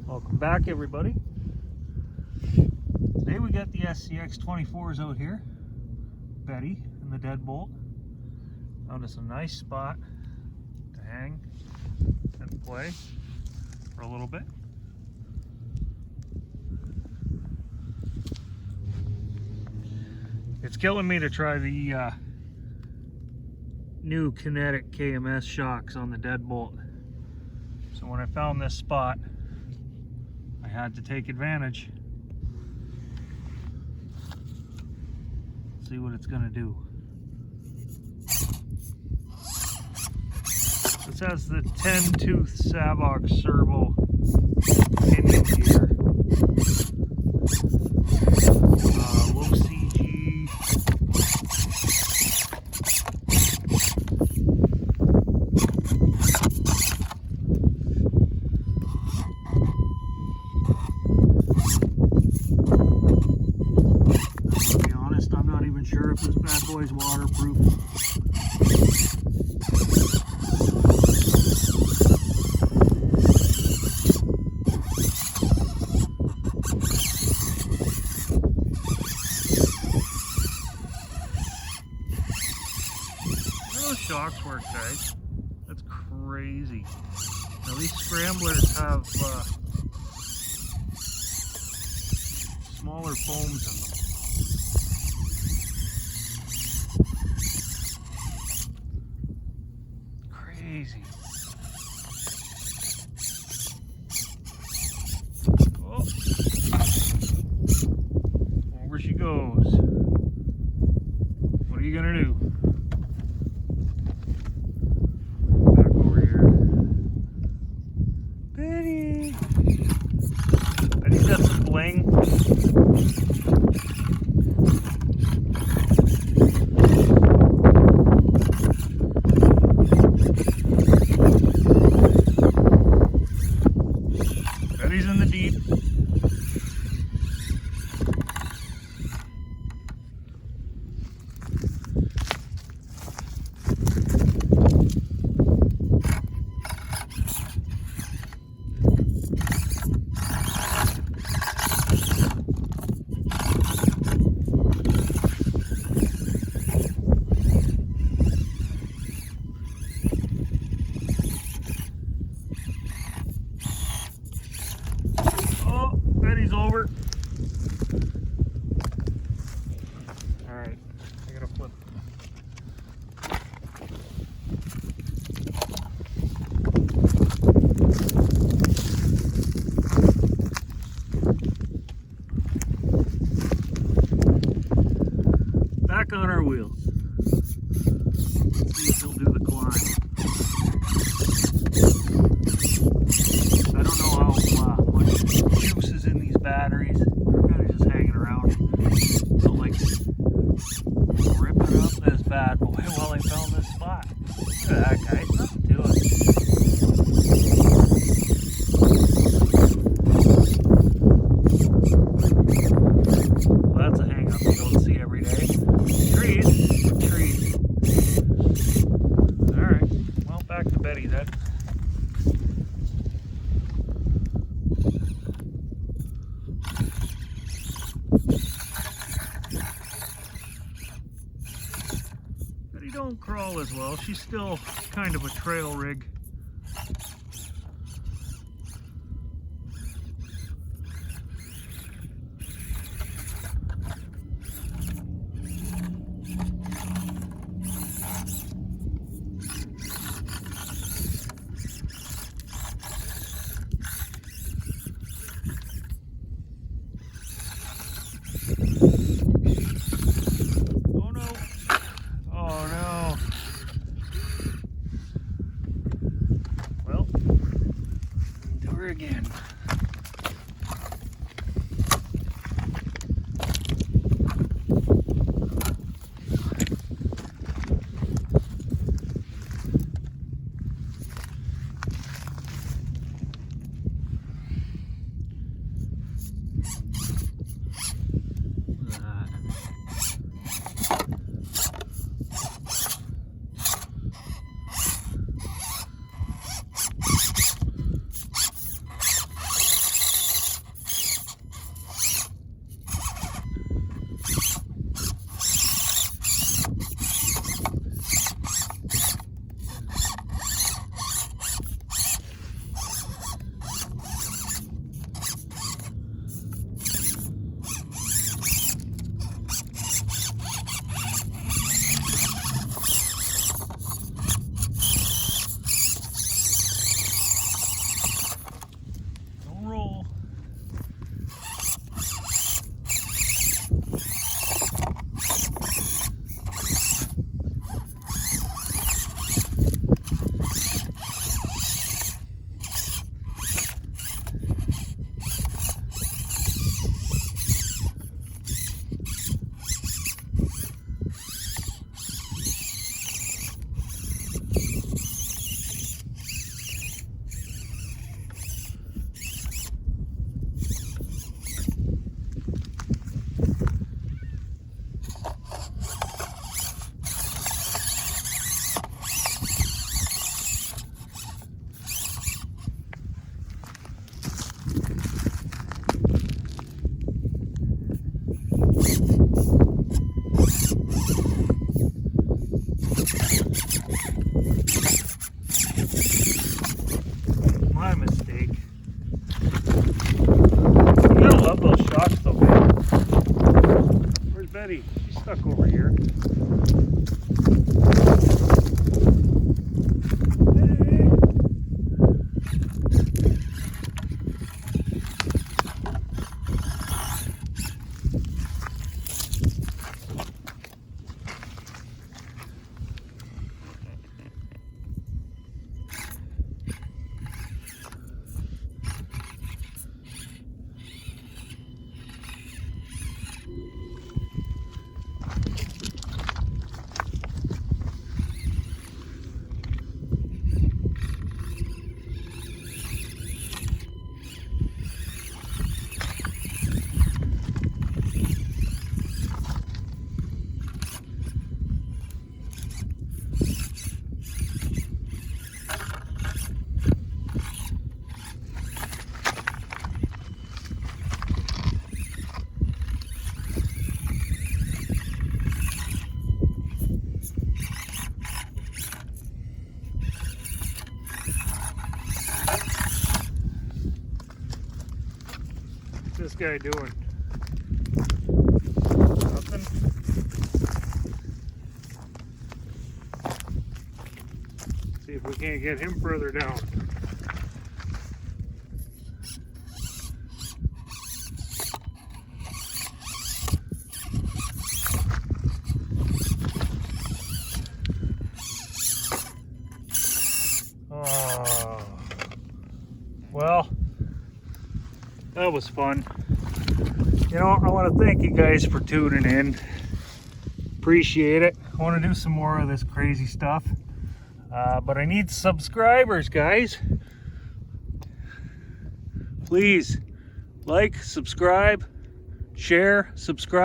Welcome back, everybody. Today we got the Scx24s out here, Betty and the Deadbolt. Found us a nice spot to hang and play for a little bit. It's killing me to try the new Kinetic KMS shocks on the Deadbolt. So when I found this spot, I had to take advantage. See what it's gonna do. This has the 10-tooth Savox servo pinion gear. Low CG. To be honest, I'm not even sure if this bad boy's waterproof. Those shocks work, guys. That's crazy. Now these scramblers have smaller foams in them. Crazy. Oh. Over she goes. What are you gonna do? Back over here. Betty! Betty's got some bling. Betty's in the deep. Betty's over. Alright, I gotta flip. Back on our wheels. Let's see if he'll do the climb. I don't know how much juice is in these batteries. They're kind of just hanging around. So like ripping up this bad boy while I found this spot. Look at that, guys. Nothing to it. Well, that's a hang up you don't see every day. Trees. Alright. Well, back to Betty then. Betty don't crawl as well. She's still kind of a trail rig. Again. Betty? She's stuck over here. What's this guy doing? Nothing. See if we can't get him further down. Oh, well, that was fun. You know, I want to thank you guys for tuning in. Appreciate it. I want to do some more of this crazy stuff. But I need subscribers, guys. Please like, subscribe, share, subscribe.